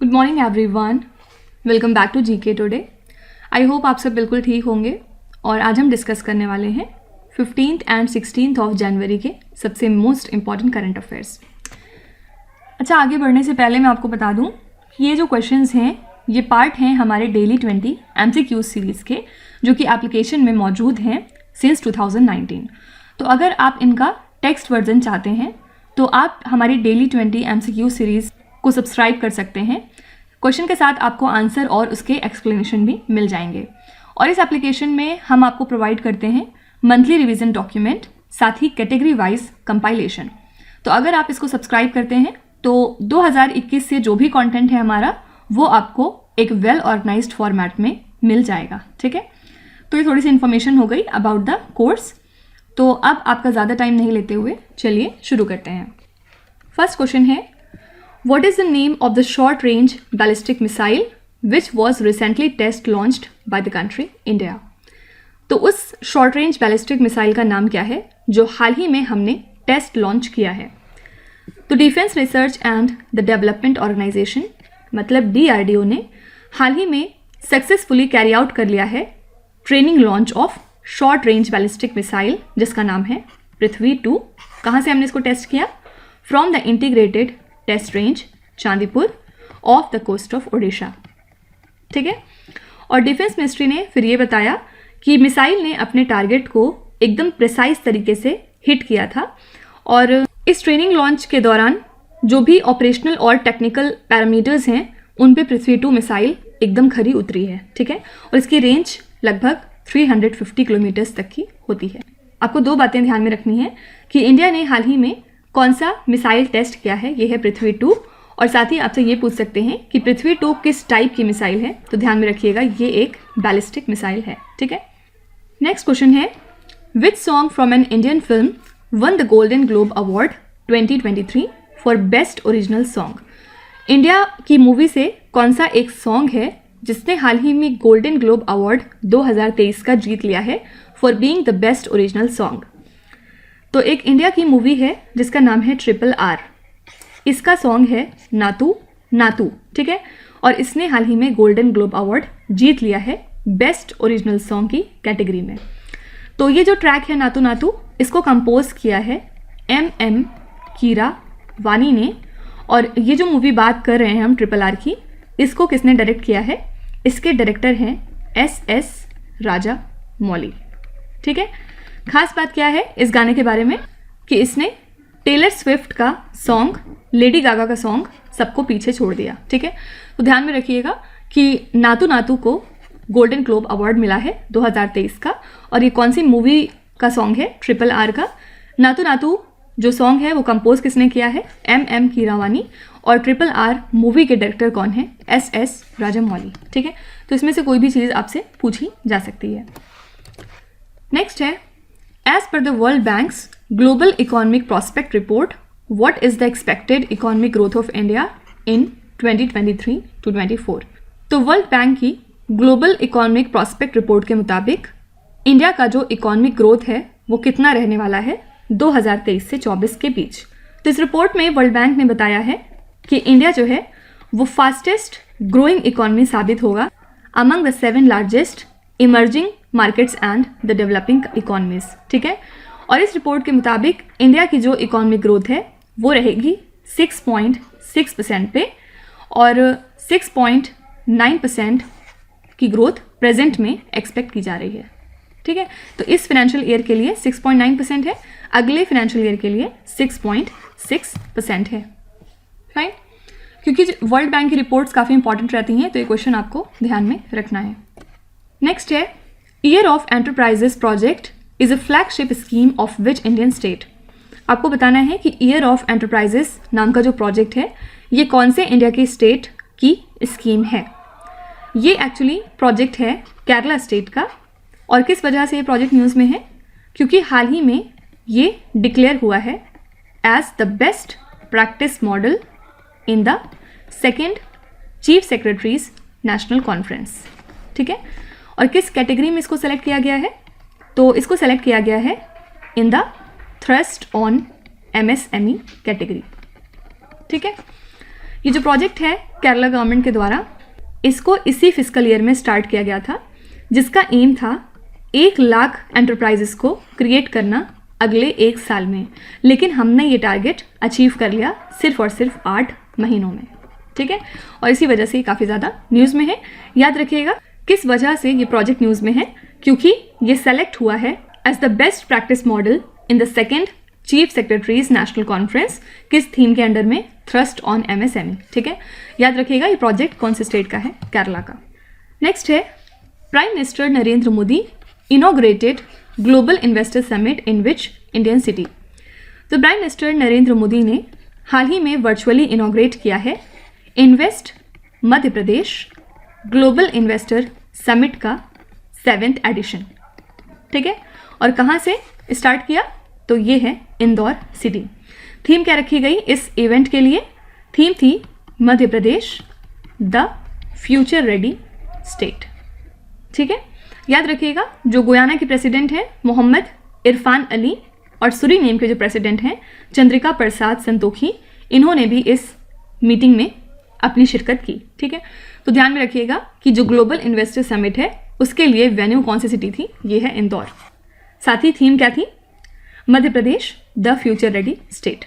Good morning everyone, welcome back to GK today. I hope आप सब बिल्कुल ठीक होंगे और आज हम डिस्कस करने वाले हैं 15th and 16th of January के सबसे मोस्ट इम्पॉर्टेंट करंट अफेयर्स। अच्छा, आगे बढ़ने से पहले मैं आपको बता दूं कि ये जो क्वेश्चंस हैं ये पार्ट हैं हमारे डेली 20 MCQ सीरीज़ के, जो कि एप्लीकेशन में मौजूद हैं सिंस 2019। तो अगर आप इनका टेक्स्ट वर्जन चाहते हैं तो आप हमारी डेली 20 MCQ सीरीज़ को सब्सक्राइब कर सकते हैं। क्वेश्चन के साथ आपको आंसर और उसके एक्सप्लेनेशन भी मिल जाएंगे। और इस एप्लीकेशन में हम आपको प्रोवाइड करते हैं मंथली रिवीजन डॉक्यूमेंट, साथ ही कैटेगरी वाइज कंपाइलेशन। तो अगर आप इसको सब्सक्राइब करते हैं तो 2021 से जो भी कंटेंट है हमारा वो आपको एक वेल ऑर्गेनाइज्ड फॉर्मेट में मिल जाएगा। ठीक है, तो ये थोड़ी सी इन्फॉर्मेशन हो गई अबाउट द कोर्स। तो अब आपका ज़्यादा टाइम नहीं लेते हुए चलिए शुरू करते हैं। फर्स्ट क्वेश्चन है, What is the name of the short-range ballistic missile which was recently test launched by the country India? तो उस शॉर्ट रेंज बैलिस्टिक मिसाइल का नाम क्या है जो हाल ही में हमने टेस्ट लॉन्च किया है? तो defence research and the development organisation मतलब DRDO ने हाल ही में सक्सेसफुली कैरी आउट कर लिया है training launch of short range ballistic missile, जिसका नाम है पृथ्वी 2। कहाँ से हमने इसको टेस्ट किया? From the integrated test range Chandipur of the coast of Odisha. ठीक है, और डिफेंस मिनिस्ट्री ने फिर ये बताया कि मिसाइल ने अपने टारगेट को एकदम प्रिसाइज तरीके से हिट किया था और इस ट्रेनिंग लॉन्च के दौरान जो भी ऑपरेशनल और टेक्निकल पैरामीटर्स हैं उन पे पृथ्वी 2 मिसाइल एकदम खरी उतरी है। ठीक है, और इसकी रेंज लगभग 350 किलोमीटर्स तक की होती है। आपको दो बातें ध्यान में रखनी है कि इंडिया ने हाल ही में कौन सा मिसाइल टेस्ट किया है, ये है पृथ्वी 2। और साथ ही आपसे ये पूछ सकते हैं कि पृथ्वी 2 किस टाइप की मिसाइल है, तो ध्यान में रखिएगा ये एक बैलिस्टिक मिसाइल है। ठीक है, नेक्स्ट क्वेश्चन है, which song from an Indian film one the golden globe award 2023 for best original song? India की मूवी से कौन सा एक सॉन्ग है जिसने हाल ही में गोल्डन ग्लोब अवार्ड 2023 का जीत लिया है for being the best original song? तो एक इंडिया की मूवी है जिसका नाम है RRR। इसका सॉन्ग है नातू नातू। ठीक है, और इसने हाल ही में गोल्डन ग्लोब अवार्ड जीत लिया है बेस्ट ओरिजिनल सॉन्ग की कैटेगरी में। तो ये जो ट्रैक है नातू नातू, इसको कंपोज किया है MM कीरावानी ने। और ये जो मूवी बात कर रहे हैं हम RRR की, इसको किसने डायरेक्ट किया है? इसके डायरेक्टर हैं SS राजामौली। ठीक है, खास बात क्या है इस गाने के बारे में कि इसने टेलर स्विफ्ट का सॉन्ग, लेडी गागा का सॉन्ग सबको पीछे छोड़ दिया। ठीक है, तो ध्यान में रखिएगा कि नातू नातू को गोल्डन ग्लोब अवार्ड मिला है 2023 का। और ये कौन सी मूवी का सॉन्ग है? RRR का। नातू नातू जो सॉन्ग है वो कंपोज किसने किया है? MM कीरावानी। और RRR मूवी के डायरेक्टर कौन है? SS राजामौली। ठीक है, तो इसमें से कोई भी चीज़ आपसे पूछी जा सकती है। नेक्स्ट है, as per the World Bank's Global Economic Prospect Report, what is the expected economic growth of India in 2023 to 24? तो वर्ल्ड बैंक की ग्लोबल इकोनॉमिक प्रॉस्पेक्ट रिपोर्ट के मुताबिक इंडिया का जो इकोनॉमिक ग्रोथ है वो कितना रहने वाला है 2023 से 24 के बीच। तो इस रिपोर्ट में वर्ल्ड बैंक ने बताया है कि इंडिया जो है वो फास्टेस्ट ग्रोइंग इकोनॉमी साबित होगा among the 7 largest emerging markets and the developing economies. ठीक है, और इस रिपोर्ट के मुताबिक इंडिया की जो इकोनॉमिक ग्रोथ है वो रहेगी 6.6% पे और 6.9% की ग्रोथ प्रेजेंट में एक्सपेक्ट की जा रही है। ठीक है, तो इस फाइनेंशियल ईयर के लिए 6.9% है, अगले फाइनेंशियल ईयर के लिए 6.6% है। फाइन, क्योंकि वर्ल्ड बैंक की रिपोर्ट्स काफ़ी इंपॉर्टेंट रहती हैं तो ये क्वेश्चन आपको ध्यान में रखना है। नेक्स्ट है, year of enterprises project is a flagship scheme of which Indian state? आपको बताना है कि ईयर ऑफ एंटरप्राइजेस नाम का जो प्रोजेक्ट है ये कौन से इंडिया की स्टेट की स्कीम है? ये एक्चुअली प्रोजेक्ट है केरला स्टेट का। और किस वजह से ये प्रोजेक्ट न्यूज़ में है? क्योंकि हाल ही में ये डिक्लेयर हुआ है as the best practice model in the 2nd chief secretaries national conference. ठीक है, और किस कैटेगरी में इसको सेलेक्ट किया गया है? तो इसको सेलेक्ट किया गया है in the thrust on MSME category. ठीक है, ये जो प्रोजेक्ट है केरला गवर्नमेंट के द्वारा, इसको इसी फिस्कल ईयर में स्टार्ट किया गया था, जिसका एम था 1 लाख एंटरप्राइजेस को क्रिएट करना अगले 1 साल में। लेकिन हमने ये टारगेट अचीव कर लिया सिर्फ और सिर्फ 8 महीनों में, ठीक है। और इसी वजह से ये काफ़ी ज़्यादा न्यूज़ में है। याद रखिएगा किस वजह से ये प्रोजेक्ट न्यूज़ में है, क्योंकि ये सेलेक्ट हुआ है as the best practice model in the second chief secretaries national conference. किस थीम के अंडर में? थ्रस्ट ऑन MSME, ठीक है। याद रखिएगा ये प्रोजेक्ट कौन से स्टेट का है? केरला का। नेक्स्ट है prime minister Narendra Modi inaugurated global investor summit in which Indian city. तो प्राइम मिनिस्टर नरेंद्र मोदी ने हाल ही में वर्चुअली इनॉग्रेट किया है invest Madhya Pradesh global investor summit का 7th एडिशन, ठीक है। और कहाँ से स्टार्ट किया? तो ये है इंदौर सिटी। थीम क्या रखी गई इस इवेंट के लिए? थीम थी Madhya Pradesh the future ready state, ठीक है। याद रखिएगा जो गुयाना के प्रेसिडेंट हैं मोहम्मद इरफान अली और सूरीनेम के जो प्रेसिडेंट हैं चंद्रिका प्रसाद संतोखी, इन्होंने भी इस मीटिंग में अपनी शिरकत की, ठीक है। तो ध्यान में रखिएगा कि जो ग्लोबल इन्वेस्टर समिट है उसके लिए वेन्यू कौन सी सिटी थी? ये है इंदौर। साथ ही थीम क्या थी? Madhya Pradesh the future ready state.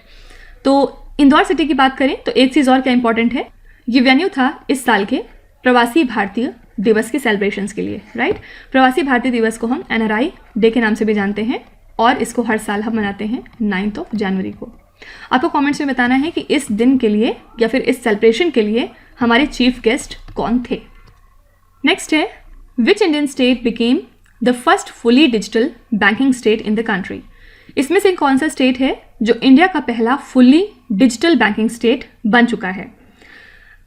तो इंदौर सिटी की बात करें तो एक चीज़ और क्या इंपॉर्टेंट है, ये वेन्यू था इस साल के प्रवासी भारतीय दिवस के सेलिब्रेशंस के लिए, राइट। प्रवासी भारतीय दिवस को हम NRI डे के नाम से भी जानते हैं और इसको हर साल हम मनाते हैं 9 जनवरी को। आपको कमेंट्स में बताना है कि इस दिन के लिए या फिर इस सेलिब्रेशन के लिए हमारे चीफ गेस्ट कौन थे। नेक्स्ट है which Indian state became the first fully digital banking state in the country. इसमें से कौन सा स्टेट है जो इंडिया का पहला फुली डिजिटल बैंकिंग स्टेट बन चुका है?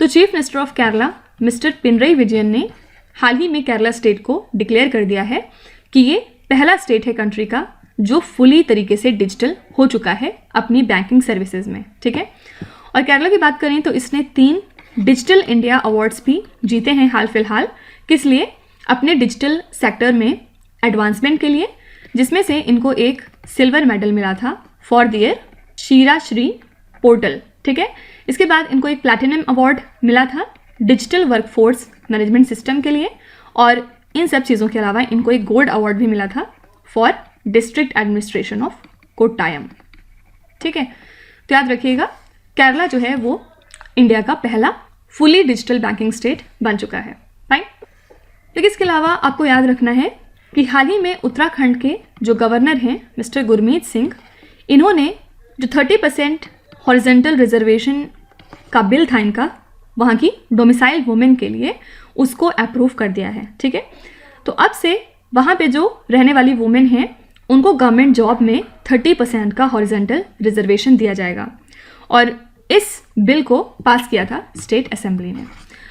तो chief minister of Kerala mister Pinarayi Vijayan ने हाल ही में केरला स्टेट को डिक्लेयर कर दिया है कि ये पहला स्टेट है कंट्री का जो फुली तरीके से डिजिटल हो चुका है अपनी बैंकिंग सर्विसेज में, ठीक है। और केरला की बात करें तो इसने 3 डिजिटल इंडिया अवार्ड्स भी जीते हैं हाल फिलहाल। किस लिए? अपने डिजिटल सेक्टर में एडवांसमेंट के लिए, जिसमें से इनको एक सिल्वर मेडल मिला था फॉर दियर शीरा श्री पोर्टल, ठीक है। इसके बाद इनको एक प्लैटिनम अवार्ड मिला था डिजिटल वर्कफोर्स मैनेजमेंट सिस्टम के लिए, और इन सब चीज़ों के अलावा इनको एक गोल्ड अवार्ड भी मिला था for district administration of Kottayam, ठीक है। तो याद रखिएगा केरला जो है वो इंडिया का पहला फुली डिजिटल बैंकिंग स्टेट बन चुका है, राइट। लेकिन इसके अलावा आपको याद रखना है कि हाल ही में उत्तराखंड के जो गवर्नर हैं मिस्टर गुरमीत सिंह, इन्होंने जो 30% हॉरिजेंटल रिजर्वेशन का बिल था इनका वहाँ की डोमिसाइल वुमेन के लिए, उसको अप्रूव कर दिया है, ठीक है। तो अब से वहाँ पे जो रहने वाली वुमेन हैं उनको गवर्नमेंट जॉब में 30% का हॉरिजेंटल रिजर्वेशन दिया जाएगा, और इस बिल को पास किया था स्टेट असेंबली ने।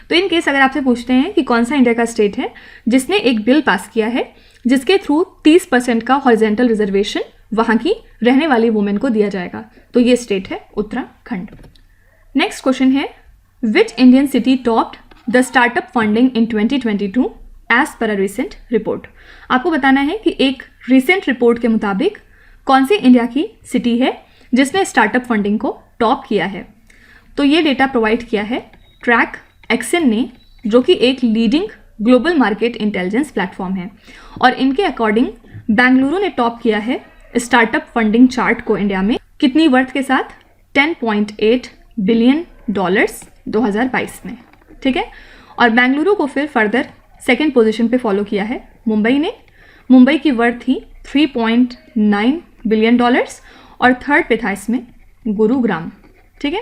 तो इन केस अगर आपसे पूछते हैं कि कौन सा इंडिया का स्टेट है जिसने एक बिल पास किया है जिसके थ्रू 30% का हॉरिजेंटल रिजर्वेशन वहाँ की रहने वाली वुमेन को दिया जाएगा, तो ये स्टेट है उत्तराखंड। नेक्स्ट क्वेश्चन है which Indian city topped the startup funding in 2022 as per a recent report. आपको बताना है कि एक रिसेंट रिपोर्ट के मुताबिक कौन सी इंडिया की सिटी है जिसने स्टार्टअप फंडिंग को टॉप किया है। तो ये डेटा प्रोवाइड किया है ट्रैक एक्सन ने, जो कि एक leading global market intelligence platform है, और इनके अकॉर्डिंग बेंगलुरु ने टॉप किया है स्टार्टअप फंडिंग चार्ट को इंडिया में। कितनी वर्थ के साथ? $10.8 बिलियन 2022 में, ठीक है। और बेंगलुरु को फिर फर्दर सेकेंड पोजीशन पे फॉलो किया है मुंबई ने। मुंबई की वर्थ थी $3.9 बिलियन, और थर्ड पे था इसमें गुरुग्राम, ठीक है।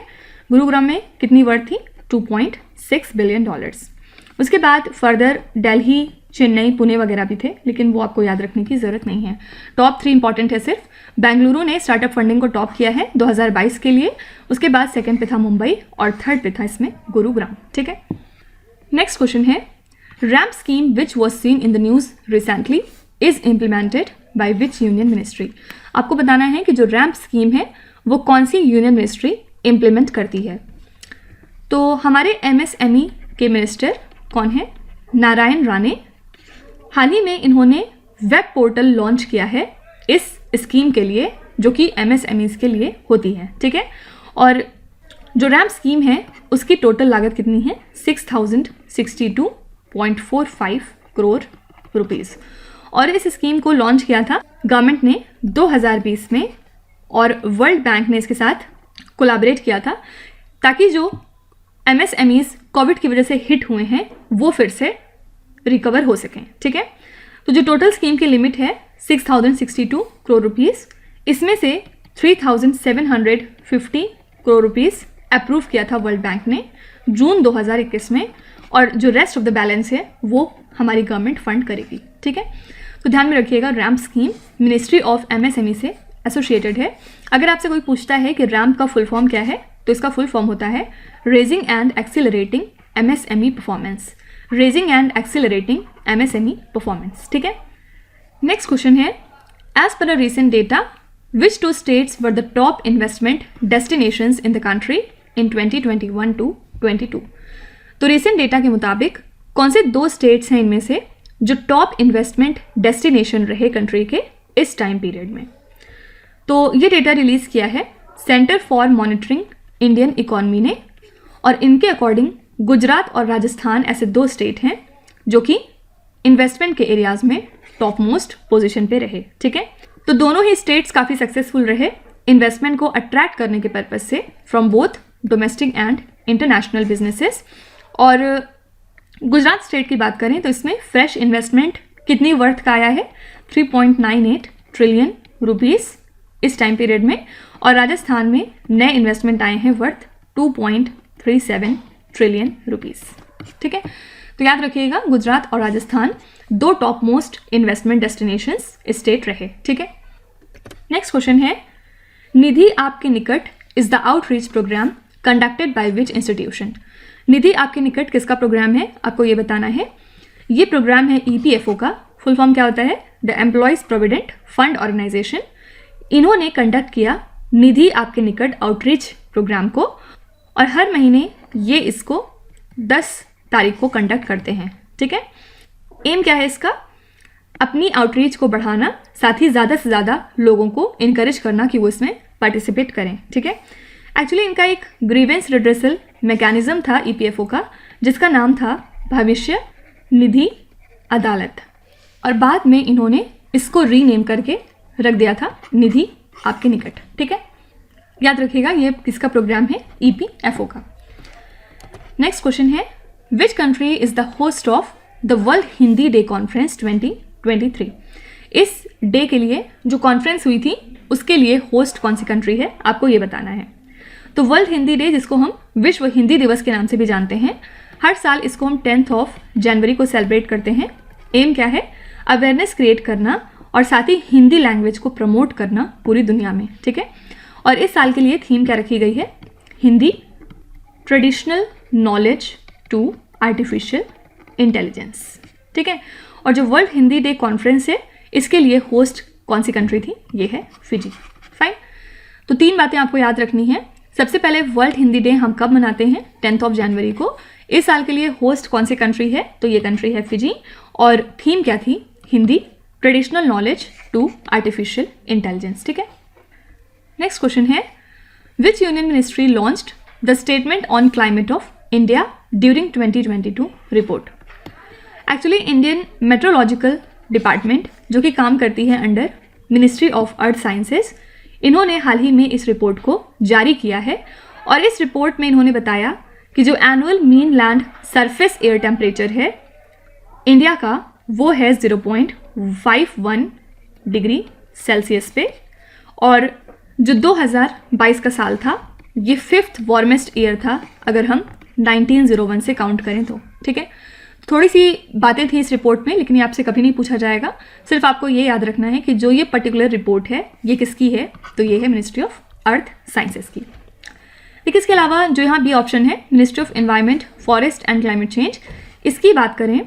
गुरुग्राम में कितनी वर्थ थी? $2.6 बिलियन। उसके बाद फर्दर दिल्ली, चेन्नई, पुणे वगैरह भी थे, लेकिन वो आपको याद रखने की ज़रूरत नहीं है। टॉप 3 इंपॉर्टेंट है सिर्फ। बेंगलुरु ने स्टार्टअप फंडिंग को टॉप किया है 2022 के लिए, उसके बाद सेकंड पे था मुंबई और थर्ड पे था इसमें गुरुग्राम, ठीक है। नेक्स्ट क्वेश्चन है ramp scheme which was seen in the news recently is implemented by which union ministry. आपको बताना है कि जो रैम्प स्कीम है वो कौन सी यूनियन मिनिस्ट्री इम्प्लीमेंट करती है। तो हमारे MSME के मिनिस्टर कौन है? नारायण राणे। हाल ही में इन्होंने वेब पोर्टल लॉन्च किया है इस स्कीम के लिए, जो कि MSMEs के लिए होती है, ठीक है। और जो रैम्प स्कीम है उसकी टोटल लागत कितनी है? 6062.45 करोड़ रुपीज़। और इस स्कीम को लॉन्च किया था गवर्नमेंट ने 2020 में और वर्ल्ड बैंक ने इसके साथ कोलैबोरेट किया था ताकि जो MSMEs कोविड की वजह से हिट हुए हैं वो फिर से रिकवर हो सकें। ठीक है, तो जो टोटल स्कीम की लिमिट है 6062 करोड़ रुपीज़, इसमें से 3750 करोड़ रुपीज़ अप्रूव किया था वर्ल्ड बैंक ने जून 2021 में, और जो रेस्ट ऑफ द बैलेंस है वो हमारी गवर्नमेंट फंड करेगी। ठीक है, तो ध्यान में रखिएगा ramp scheme ministry of MSME से एसोसिएटेड है। अगर आपसे कोई पूछता है कि रैम्प का फुल फॉर्म क्या है, तो इसका फुल फॉर्म होता है raising and accelerating MSME performance. Raising and accelerating MSME performance. ठीक है, नेक्स्ट क्वेश्चन है, as per a recent data which two states were the top investment destinations in the country in 2021 to 22। तो recent data के मुताबिक कौन से 2 states हैं इनमें से जो टॉप इन्वेस्टमेंट डेस्टिनेशन रहे कंट्री के इस टाइम पीरियड में? तो ये डेटा रिलीज किया है centre for monitoring Indian economy ने, और इनके अकॉर्डिंग गुजरात और राजस्थान ऐसे 2 स्टेट हैं जो कि इन्वेस्टमेंट के एरियाज में टॉप मोस्ट पोजीशन पे रहे। ठीक है, तो दोनों ही स्टेट्स काफ़ी सक्सेसफुल रहे इन्वेस्टमेंट को अट्रैक्ट करने के पर्पज से from both domestic and international businesses. और गुजरात स्टेट की बात करें तो इसमें फ्रेश इन्वेस्टमेंट कितनी वर्थ का आया है? 3.98 ट्रिलियन रुपीज़ इस टाइम पीरियड में, और राजस्थान में नए इन्वेस्टमेंट आए हैं वर्थ 2.37 ट्रिलियन रुपीज़। ठीक है, तो याद रखिएगा गुजरात और Rajasthan 2 top most investment destinations state रहे। ठीक है, नेक्स्ट क्वेश्चन है, Nidhi Aapke Nikat is the outreach program conducted by which institution. Nidhi Aapke Nikat किसका प्रोग्राम है, आपको ये बताना है। ये प्रोग्राम है EPFO का। फुल फॉर्म क्या होता है? The employees provident fund organisation. इन्होंने कंडक्ट किया निधि आपके निकट आउटरीच प्रोग्राम को, और हर महीने ये इसको 10 तारीख को कंडक्ट करते हैं। ठीक है, एम क्या है इसका? अपनी आउटरीच को बढ़ाना, साथ ही ज़्यादा से ज़्यादा लोगों को इनकरेज करना कि वो इसमें पार्टिसिपेट करें। ठीक है, एक्चुअली इनका एक ग्रीवेंस रिड्रेसल मैकेनिज्म था EPFO का, जिसका नाम था भविष्य निधि अदालत, और बाद में इन्होंने इसको रीनेम करके रख दिया था निधि आपके निकट। ठीक है, याद रखिएगा ये किसका प्रोग्राम है? EPFO का। नेक्स्ट क्वेश्चन है, which country is the host of the world Hindi day conference 2023। इस डे के लिए जो कॉन्फ्रेंस हुई थी उसके लिए होस्ट कौन सी कंट्री है, आपको ये बताना है। तो वर्ल्ड हिंदी डे, जिसको हम विश्व हिंदी दिवस के नाम से भी जानते हैं, हर साल इसको हम 10 जनवरी को सेलिब्रेट करते हैं। एम क्या है? अवेयरनेस क्रिएट करना और साथ ही हिंदी लैंग्वेज को प्रमोट करना पूरी दुनिया में। ठीक है, और इस साल के लिए थीम क्या रखी गई है? Hindi traditional knowledge to artificial intelligence. ठीक है, और जो वर्ल्ड हिंदी डे कॉन्फ्रेंस है इसके लिए होस्ट कौन सी कंट्री थी? ये है फिजी। फाइन, तो 3 बातें आपको याद रखनी है। सबसे पहले वर्ल्ड हिंदी डे हम कब मनाते हैं? 10 जनवरी को। इस साल के लिए होस्ट कौन सी कंट्री है? तो ये कंट्री है फिजी, और थीम क्या थी? Hindi traditional knowledge to artificial intelligence. ठीक है, नेक्स्ट क्वेश्चन है, which union ministry launched the statement on climate of India during 2022 report. Actually Indian meteorological department, जो कि काम करती है under ministry of earth sciences, इन्होंने हाल ही में इस रिपोर्ट को जारी किया है, और इस रिपोर्ट में इन्होंने बताया कि जो annual mean land surface air temperature है इंडिया का, वो है 0.51 डिग्री सेल्सियस पे, और जो 2022 का साल था ये 5th वार्मेस्ट ईयर था अगर हम 1901 से काउंट करें तो। ठीक है, थोड़ी सी बातें थी इस रिपोर्ट में, लेकिन ये आपसे कभी नहीं पूछा जाएगा। सिर्फ आपको ये याद रखना है कि जो ये पर्टिकुलर रिपोर्ट है ये किसकी है? तो ये है मिनिस्ट्री ऑफ अर्थ साइंसेस की। लेकिन इसके अलावा जो यहाँ बी ऑप्शन है ministry of environment, forest and climate change, इसकी बात करें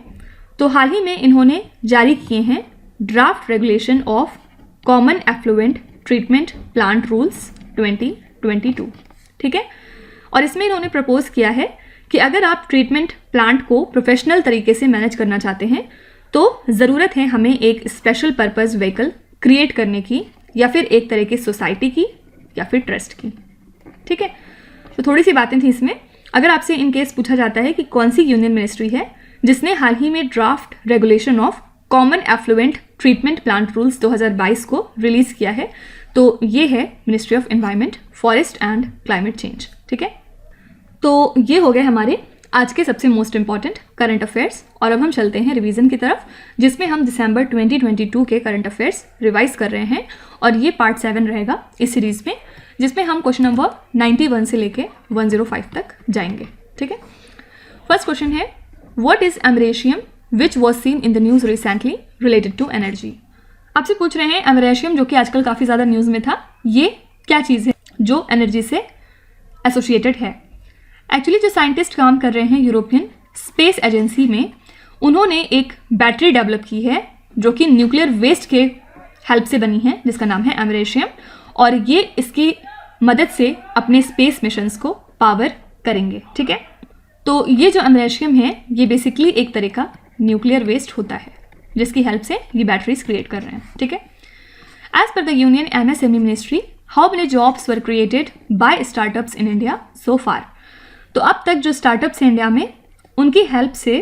तो हाल ही में इन्होंने जारी किए हैं draft regulation of common effluent treatment plant rules 2022। ठीक है, और इसमें इन्होंने प्रपोज किया है कि अगर आप ट्रीटमेंट प्लांट को प्रोफेशनल तरीके से मैनेज करना चाहते हैं तो ज़रूरत है हमें एक स्पेशल पर्पस व्हीकल क्रिएट करने की, या फिर एक तरह की सोसाइटी की, या फिर ट्रस्ट की। ठीक है, तो थोड़ी सी बातें थी इसमें। अगर आपसे इन केस पूछा जाता है कि कौन सी यूनियन मिनिस्ट्री है जिसने हाल ही में draft regulation of common effluent treatment plant rules 2022 को रिलीज किया है, तो ये है ministry of environment, forest and climate change. ठीक है, तो ये हो गए हमारे आज के सबसे मोस्ट इंपॉर्टेंट करंट अफेयर्स। और अब हम चलते हैं रिवीजन की तरफ, जिसमें हम दिसंबर 2022 के करंट अफेयर्स रिवाइज कर रहे हैं। और ये पार्ट 7 रहेगा इस सीरीज में, जिसमें हम क्वेश्चन नंबर 91 से लेके 105 तक जाएंगे। ठीक है, फर्स्ट क्वेश्चन है, what is americium which was seen in the news recently related to energy. आपसे पूछ रहे हैं एमरेशियम, जो कि आजकल काफ़ी ज़्यादा न्यूज़ में था, ये क्या चीज़ है जो एनर्जी से एसोसिएटेड है। एक्चुअली जो साइंटिस्ट काम कर रहे हैं यूरोपियन स्पेस एजेंसी में, उन्होंने एक बैटरी डेवलप की है जो कि न्यूक्लियर वेस्ट के हेल्प से बनी है, जिसका नाम है एमरेशियम। और ये इसकी मदद से अपने स्पेस मिशंस को पावर करेंगे। ठीक है, तो ये जो एमरेशियम है ये बेसिकली एक तरह का न्यूक्लियर वेस्ट होता है, जिसकी हेल्प से ये बैटरीज क्रिएट कर रहे हैं। ठीक है, as per the union MSME ministry, how many jobs were created by startups in India so far. तो अब तक जो स्टार्टअप्स हैं इंडिया में, उनकी हेल्प से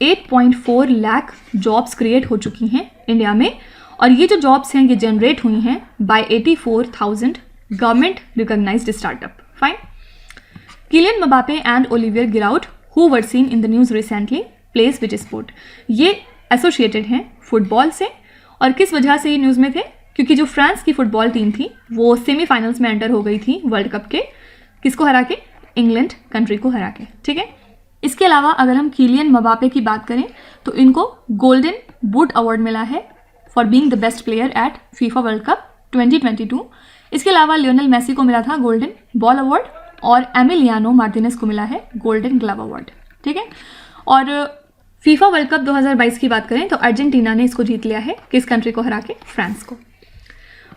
8.4 लाख जॉब्स क्रिएट हो चुकी हैं इंडिया में। और ये जो जॉब्स हैं ये जनरेट हुई हैं by 84,000 government recognized startup. Fine. Kylian Mbappe and Olivier Giroud who were seen in the news recently plays which sport. ये एसोसिएटेड हैं फुटबॉल से। और किस वजह से ये न्यूज़ में थे, क्योंकि जो फ्रांस की फुटबॉल टीम थी वो सेमीफाइनल्स में एंटर हो गई थी वर्ल्ड कप के, किसको हरा के, इंग्लैंड कंट्री को हरा के। ठीक है, इसके अलावा अगर हम किलियन मबापे की बात करें तो इनको गोल्डन बूट अवार्ड मिला है for being the best player at FIFA world cup 2022। इसके अलावा लियोनेल मेसी को मिला था गोल्डन बॉल अवार्ड और एमिलियानो मार्टिनेज को मिला है गोल्डन ग्लव अवार्ड। ठीक है, और फीफा वर्ल्ड कप 2022 की बात करें तो अर्जेंटीना ने इसको जीत लिया है, किस कंट्री को हरा के, फ्रांस को।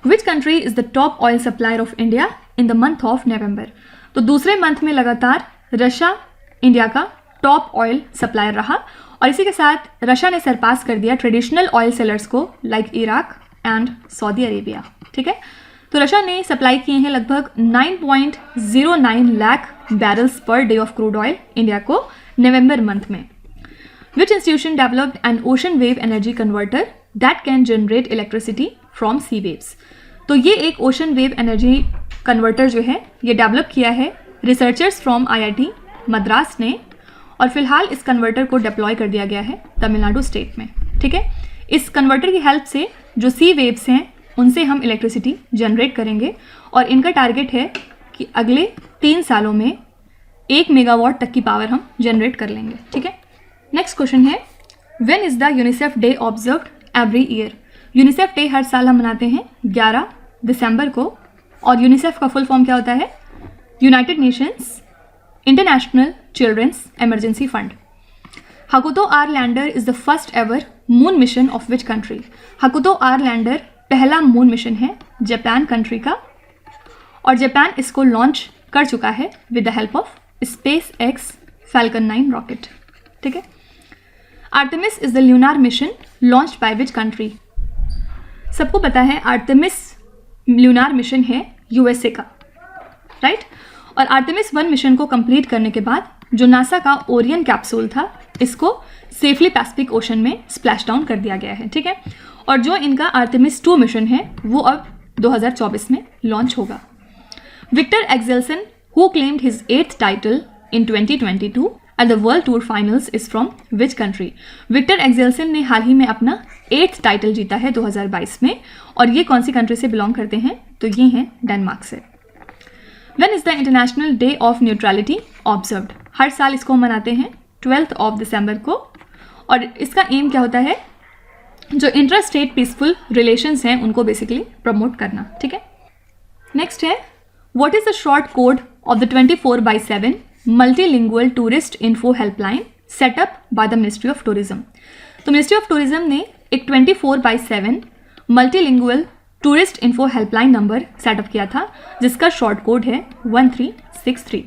Which country is the top oil supplier of India in the month of November. तो दूसरे मंथ में लगातार रशिया इंडिया का टॉप ऑयल सप्लायर रहा। और इसी के साथ रशिया ने सरपास कर दिया ट्रेडिशनल ऑयल सेलर्स को like Iraq and Saudi Arabia. ठीक है, तो रशिया ने सप्लाई किए हैं लगभग 9.09 lakh barrels per day of crude oil India को नवंबर मंथ में। Which institution developed an ocean wave energy converter that can generate electricity from sea waves. तो ये एक ओशन वेव एनर्जी कन्वर्टर जो है ये डेवलप किया है रिसर्चर्स फ्रॉम IIT मद्रास ने। और फिलहाल इस कन्वर्टर को डिप्लॉय कर दिया गया है तमिलनाडु स्टेट में। ठीक है, इस कन्वर्टर की हेल्प से जो सी वेव्स हैं उनसे हम इलेक्ट्रिसिटी जनरेट करेंगे। और इनका टारगेट है कि अगले 3 सालों में 1 मेगावाट तक की पावर हम जनरेट कर लेंगे। ठीक है, नेक्स्ट क्वेश्चन है, when is the UNICEF day observed every year. UNICEF day हर साल हम मनाते हैं 11 दिसंबर को। और यूनिसेफ का फुल फॉर्म क्या होता है, United Nations International Children's Emergency Fund. Hakuto R lander is the first ever moon mission of which country. Hakuto R lander पहला मून मिशन है जापान कंट्री का। और जापान इसको लॉन्च कर चुका है with the help of SpaceX Falcon 9 rocket. ठीक है, Artemis is the lunar mission launched by which country. सबको पता है आर्टेमिस ल्यूनार मिशन है USA का, राइट। और आर्टेमिस 1 मिशन को कंप्लीट करने के बाद जो नासा का ओरियन कैप्सूल था इसको सेफली पैसिफिक ओशन में स्प्लैश डाउन कर दिया गया है। ठीक है, और जो इनका आर्टेमिस 2 मिशन है वो अब 2024 में लॉन्च होगा। Viktor Axelsen who claimed his 8th title in 2022 at the world tour finals is from which country. Viktor Axelsen ने हाल ही में अपना 8th टाइटल जीता है 2022 में। और ये कौन सी कंट्री से बिलोंग करते हैं, तो ये हैं डेनमार्क से। When is the International Day of Neutrality observed. हर साल इसको मनाते हैं 12th ऑफ दिसंबर को। और इसका एम क्या होता है, जो इंटर स्टेट पीसफुल रिलेशंस हैं उनको बेसिकली प्रमोट करना। ठीक है, नेक्स्ट है, what is the short code of the 24/7 multilingual tourist info helpline setup by the ministry of tourism. तो मिनिस्ट्री ऑफ टूरिज्म ने एक 24/7 multilingual tourist info helpline number setup किया था, जिसका शॉर्ट कोड है 1363।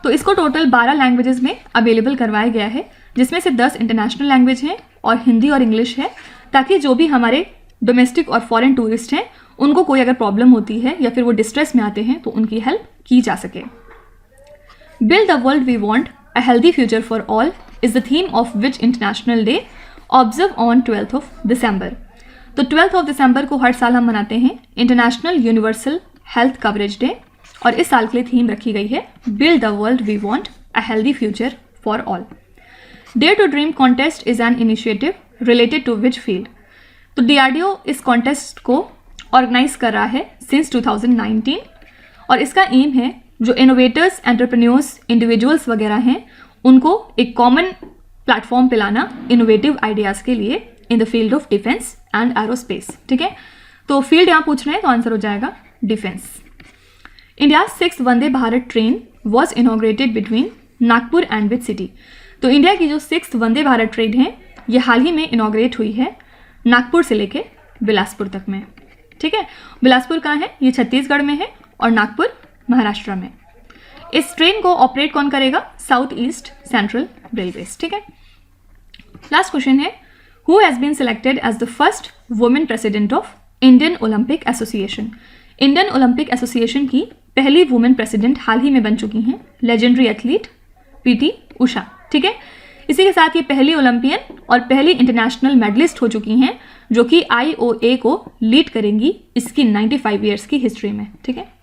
तो इसको टोटल 12 लैंग्वेजेस में अवेलेबल करवाया गया है, जिसमें से 10 इंटरनेशनल लैंग्वेज हैं और हिंदी और इंग्लिश है, ताकि जो भी हमारे डोमेस्टिक और फॉरेन टूरिस्ट हैं उनको कोई अगर प्रॉब्लम होती है या फिर वो डिस्ट्रेस में आते हैं तो उनकी हेल्प की जा सके। Build the world we want, a healthy future for all is the theme of which international day observed on 12th of December. तो 12th of December को हर साल हम मनाते हैं international universal health coverage day, और इस साल के लिए थीम रखी गई है build the world we want, a healthy future for all. Dare to dream contest is an initiative related to which field. तो DRDO इस कॉन्टेस्ट को ऑर्गेनाइज कर रहा है सिंस 2019, और इसका एम है जो इनोवेटर्स, एंटरप्रेन्योर्स, इंडिविजुअल्स वगैरह हैं उनको एक कॉमन प्लेटफॉर्म पे लाना इनोवेटिव आइडियाज़ के लिए in the field of defence and aerospace. ठीक है, तो फील्ड यहाँ पूछ रहे हैं तो आंसर हो जाएगा defence. India 6th Vande Bharat train was inaugurated between Nagpur and which city. तो इंडिया की जो 6th वंदे भारत ट्रेन है ये हाल ही में इनॉग्रेट हुई है नागपुर से लेके बिलासपुर तक में. ठीक है, बिलासपुर कहाँ है? ये छत्तीसगढ़ में है, और नागपुर महाराष्ट्र में. इस ट्रेन को ऑपरेट कौन करेगा? South east central railways. ठीक है, लास्ट क्वेश्चन है who has been selected as the first women president of Indian Olympic association. Indian Olympic association की पहली वुमेन प्रेसिडेंट हाल ही में बन चुकी हैं लेजेंडरी एथलीट PT उषा. ठीक है, इसी के साथ ये पहली ओलंपियन और पहली इंटरनेशनल मेडलिस्ट हो चुकी हैं जो कि IOA को लीड करेंगी इसकी 95 ईयर्स की हिस्ट्री में. ठीक है,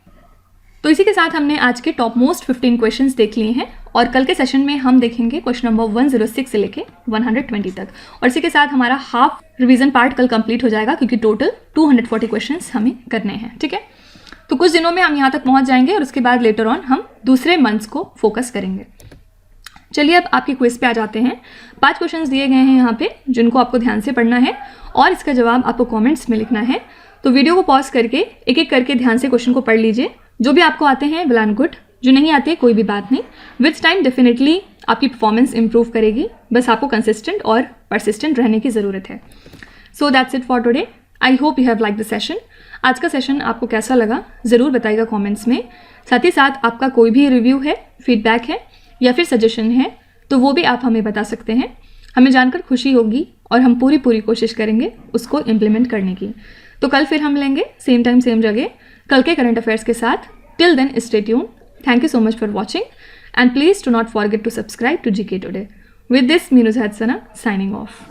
तो इसी के साथ हमने आज के टॉप मोस्ट 15 क्वेश्चंस देख लिए हैं, और कल के सेशन में हम देखेंगे क्वेश्चन नंबर 106 से लेके 120 तक, और इसी के साथ हमारा हाफ रिवीजन पार्ट कल कंप्लीट हो जाएगा क्योंकि टोटल 240 क्वेश्चंस हमें करने हैं. ठीक है, तो कुछ दिनों में हम यहाँ तक पहुँच जाएंगे और उसके बाद लेटर ऑन हम दूसरे मंथ्स को फोकस करेंगे. चलिए अब आपके क्विज पे आ जाते हैं. 5 क्वेश्चंस दिए गए हैं यहाँ पे जिनको आपको ध्यान से पढ़ना है और इसका जवाब आपको कमेंट्स में लिखना है. तो वीडियो को पॉज करके एक एक करके ध्यान से क्वेश्चन को पढ़ लीजिए. जो भी आपको आते हैं वेल एंड गुड, जो नहीं आते कोई भी बात नहीं. विथ टाइम डेफिनेटली आपकी परफॉर्मेंस इंप्रूव करेगी, बस आपको कंसिस्टेंट और परसिस्टेंट रहने की ज़रूरत है. So that's it for today. I hope you have like the session. आज का सेशन आपको कैसा लगा ज़रूर बताइएगा कमेंट्स में. साथ ही साथ आपका कोई भी रिव्यू है, फीडबैक है या फिर सजेशन है तो वो भी आप हमें बता सकते हैं. हमें जानकर खुशी होगी और हम पूरी कोशिश करेंगे उसको इम्प्लीमेंट करने की. तो कल फिर हम लेंगे सेम टाइम सेम जगह कल के करंट अफेयर्स के साथ. Till then stay tuned. Thank you so much for watching and please do not forget to subscribe to GK Today. With this, Minu Zahadsana signing off.